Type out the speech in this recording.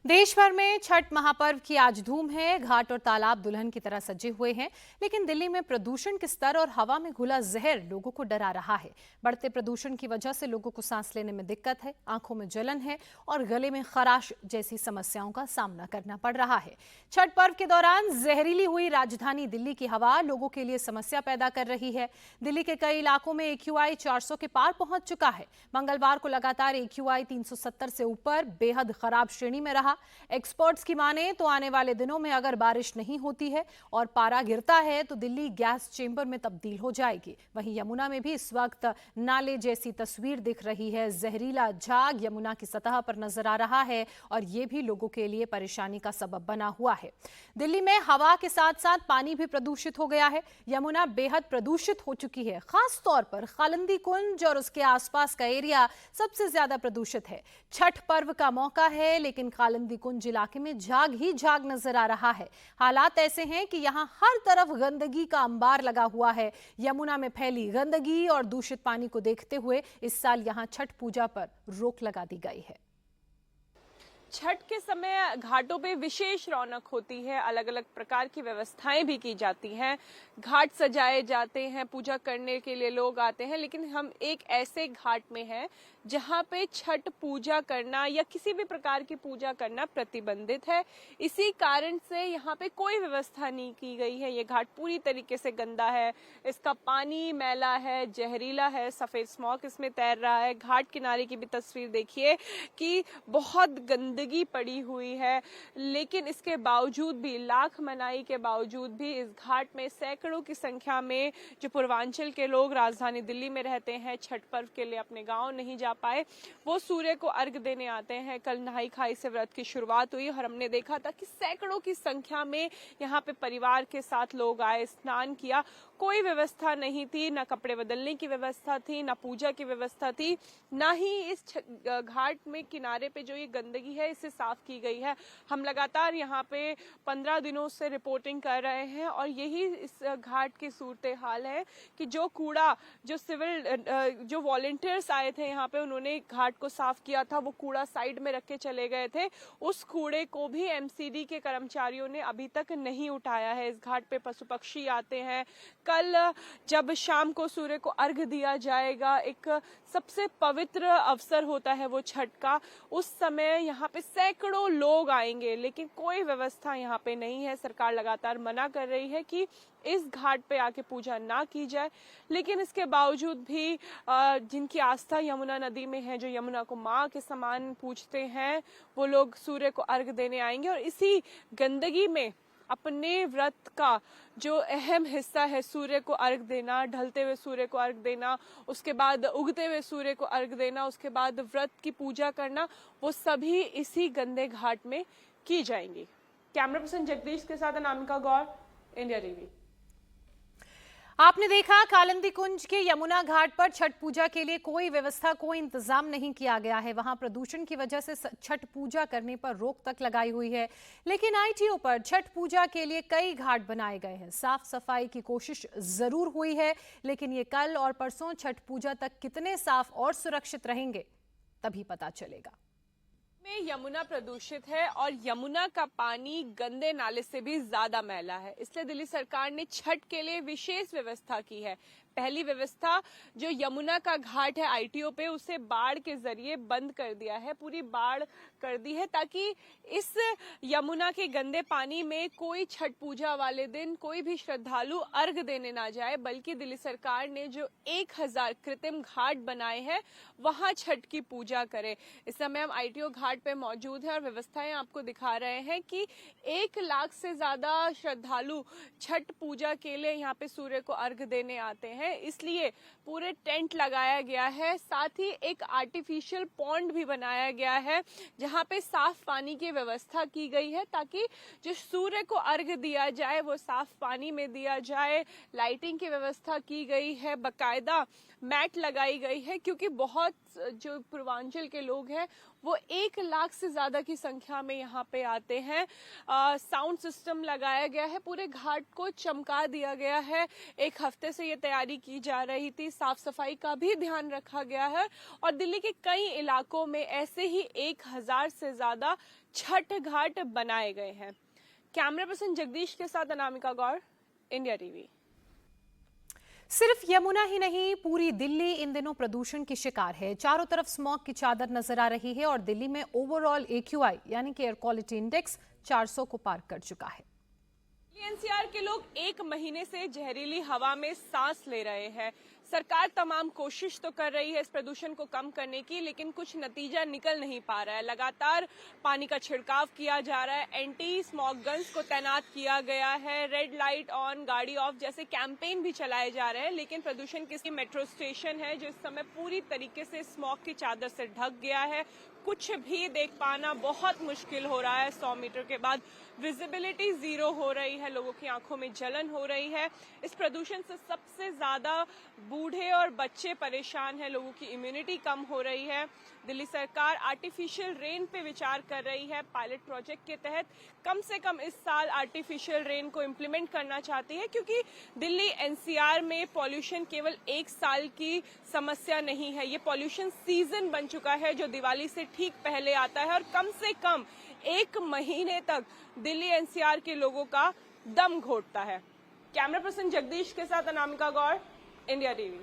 देश भर में छठ महापर्व की आज धूम है। घाट और तालाब दुल्हन की तरह सजे हुए हैं, लेकिन दिल्ली में प्रदूषण के स्तर और हवा में घुला जहर लोगों को डरा रहा है। बढ़ते प्रदूषण की वजह से लोगों को सांस लेने में दिक्कत है, आंखों में जलन है और गले में खराश जैसी समस्याओं का सामना करना पड़ रहा है। छठ पर्व के दौरान जहरीली हुई राजधानी दिल्ली की हवा लोगों के लिए समस्या पैदा कर रही है। दिल्ली के कई इलाकों में AQI 400 के पार पहुंच चुका है। मंगलवार को लगातार AQI 370 से ऊपर बेहद खराब श्रेणी में रहा। एक्सपर्ट्स की माने तो आने वाले दिनों में अगर बारिश नहीं होती है और पारा गिरता है तो दिल्ली गैस चेंबर में तब्दील हो जाएगी। वहीं यमुना में भी इस वक्त नाले जैसी तस्वीर दिख रही है। जहरीला झाग यमुना की सतह पर नजर आ रहा है और ये भी लोगों के लिए परेशानी का सबब बना हुआ है। दिल्ली में हवा के साथ साथ पानी भी प्रदूषित हो गया है। यमुना बेहद प्रदूषित हो चुकी है। खास तौर पर कालिंदी कुंज और उसके आसपास का एरिया सबसे ज्यादा प्रदूषित है। छठ पर्व का मौका है, लेकिन कालिंदी कुंज इलाके में झाग ही झाग नजर आ रहा है। हालात ऐसे हैं कि यहां हर तरफ गंदगी का अंबार लगा हुआ है। यमुना में फैली गंदगी और दूषित पानी को देखते हुए इस साल यहां छठ पूजा पर रोक लगा दी गई है। छठ के समय घाटों पे विशेष रौनक होती है, अलग अलग प्रकार की व्यवस्थाएं भी की जाती हैं, घाट सजाए जाते हैं, पूजा करने के लिए लोग आते हैं। लेकिन हम एक ऐसे घाट में हैं जहां पे छठ पूजा करना या किसी भी प्रकार की पूजा करना प्रतिबंधित है। इसी कारण से यहाँ पे कोई व्यवस्था नहीं की गई है। ये घाट पूरी तरीके से गंदा है, इसका पानी मैला है, जहरीला है, सफेद स्मॉग इसमें तैर रहा है। घाट किनारे की भी तस्वीर देखिए कि बहुत गंदगी पड़ी हुई है, लेकिन इसके बावजूद भी, लाख मनाही के बावजूद भी इस घाट में सैकड़ों की संख्या में जो पूर्वांचल के लोग राजधानी दिल्ली में रहते हैं, छठ पर्व के लिए अपने गांव नहीं जा पाए, वो सूर्य को अर्घ देने आते हैं। कल नहाई खाई से व्रत की शुरुआत हुई और हमने देखा था कि सैकड़ों की संख्या में यहाँ पे परिवार के साथ लोग आए, स्नान किया। कोई व्यवस्था नहीं थी, ना कपड़े बदलने की व्यवस्था थी, ना पूजा की व्यवस्था थी, ना ही इस घाट में किनारे पे जो ये गंदगी है इसे साफ की गई है। हम लगातार यहाँ पे 15 दिनों से रिपोर्टिंग कर रहे हैं और यही इस घाट की सूरत हाल है कि जो कूड़ा, जो वॉलंटियर्स आए थे यहाँ पे, उन्होंने घाट को साफ किया था, वो कूड़ा साइड में रख के चले गए थे। उस कूड़े को भी MCD के कर्मचारियों ने अभी तक नहीं उठाया है। इस घाट पे पशु पक्षी आते हैं। कल जब शाम को सूर्य को अर्घ दिया जाएगा, एक सबसे पवित्र अवसर होता है वो छठ का, उस समय यहाँ पे सैकड़ों लोग आएंगे, लेकिन कोई व्यवस्था यहाँ पे नहीं है। सरकार लगातार मना कर रही है कि इस घाट पे आके पूजा ना की जाए, लेकिन इसके बावजूद भी जिनकी आस्था यमुना नदी में है, जो यमुना को माँ के समान पूजते हैं, वो लोग सूर्य को अर्घ देने आएंगे और इसी गंदगी में अपने व्रत का जो अहम हिस्सा है, सूर्य को अर्घ देना, ढलते हुए सूर्य को अर्घ देना, उसके बाद उगते हुए सूर्य को अर्घ देना, उसके बाद व्रत की पूजा करना, वो सभी इसी गंदे घाट में की जाएंगी। कैमरा पर्सन जगदीश के साथ अनामिका गौर, इंडिया टीवी। आपने देखा कालिंदी कुंज के यमुना घाट पर छठ पूजा के लिए कोई व्यवस्था, कोई इंतजाम नहीं किया गया है। वहां प्रदूषण की वजह से छठ पूजा करने पर रोक तक लगाई हुई है, लेकिन ITO पर छठ पूजा के लिए कई घाट बनाए गए हैं। साफ सफाई की कोशिश जरूर हुई है, लेकिन ये कल और परसों छठ पूजा तक कितने साफ और सुरक्षित रहेंगे तभी पता चलेगा। में यमुना प्रदूषित है और यमुना का पानी गंदे नाले से भी ज्यादा मैला है, इसलिए दिल्ली सरकार ने छठ के लिए विशेष व्यवस्था की है। पहली व्यवस्था, जो यमुना का घाट है ITO पे, उसे बाढ़ के जरिए बंद कर दिया है, पूरी बाढ़ कर दी है, ताकि इस यमुना के गंदे पानी में कोई छठ पूजा वाले दिन कोई भी श्रद्धालु अर्घ देने ना जाए, बल्कि दिल्ली सरकार ने जो 1000 कृत्रिम घाट बनाए हैं वहां छठ की पूजा करे। इस समय हम ITO घाट पे मौजूद हैं और व्यवस्थाएं आपको दिखा रहे हैं कि 1 लाख से ज्यादा श्रद्धालु छठ पूजा के लिए यहाँ पे सूर्य को अर्घ देने आते हैं, इसलिए पूरे टेंट लगाया गया है। साथ ही एक आर्टिफिशियल पॉन्ड भी बनाया गया है जहां पे साफ पानी की व्यवस्था की गई है, ताकि जो सूर्य को अर्घ दिया जाए वो साफ पानी में दिया जाए। लाइटिंग की व्यवस्था की गई है, बकायदा मैट लगाई गई है, क्योंकि बहुत जो पूर्वांचल के लोग हैं वो 1 लाख से ज्यादा की संख्या में यहाँ पे आते हैं। साउंड सिस्टम लगाया गया है, पूरे घाट को चमका दिया गया है। 1 हफ्ते से ये तैयारी की जा रही थी, साफ सफाई का भी ध्यान रखा गया है और दिल्ली के कई इलाकों में ऐसे ही 1000 से ज्यादा छठ घाट बनाए गए हैं। कैमरा पर्सन जगदीश के साथ अनामिका गौर, इंडिया टीवी। सिर्फ यमुना ही नहीं, पूरी दिल्ली इन दिनों प्रदूषण की शिकार है। चारों तरफ स्मॉग की चादर नजर आ रही है और दिल्ली में ओवरऑल AQI यानी कि एयर क्वालिटी इंडेक्स 400 को पार कर चुका है। एनसीआर के लोग 1 महीने से जहरीली हवा में सांस ले रहे हैं। सरकार तमाम कोशिश तो कर रही है इस प्रदूषण को कम करने की, लेकिन कुछ नतीजा निकल नहीं पा रहा है। लगातार पानी का छिड़काव किया जा रहा है, एंटी स्मॉग गन्स को तैनात किया गया है, रेड लाइट ऑन गाड़ी ऑफ जैसे कैंपेन भी चलाए जा रहे हैं, लेकिन प्रदूषण किसी मेट्रो स्टेशन है जो इस समय पूरी तरीके से स्मॉग की चादर से ढक गया है। कुछ भी देख पाना बहुत मुश्किल हो रहा है। 100 मीटर के बाद विजिबिलिटी 0 हो रही है, लोगों की आंखों में जलन हो रही है। इस प्रदूषण से सबसे ज्यादा बूढ़े और बच्चे परेशान हैं, लोगों की इम्यूनिटी कम हो रही है। दिल्ली सरकार आर्टिफिशियल रेन पे विचार कर रही है। पायलट प्रोजेक्ट के तहत कम से कम इस साल आर्टिफिशियल रेन को इम्प्लीमेंट करना चाहती है, क्योंकि दिल्ली एनसीआर में पॉल्यूशन केवल 1 साल की समस्या नहीं है, ये पॉल्यूशन सीजन बन चुका है जो दिवाली से ठीक पहले आता है और कम से कम 1 महीने तक दिल्ली एनसीआर के लोगों का दम घोटता है। कैमरा पर्सन जगदीश के साथ अनामिका गौर, इंडिया टीवी।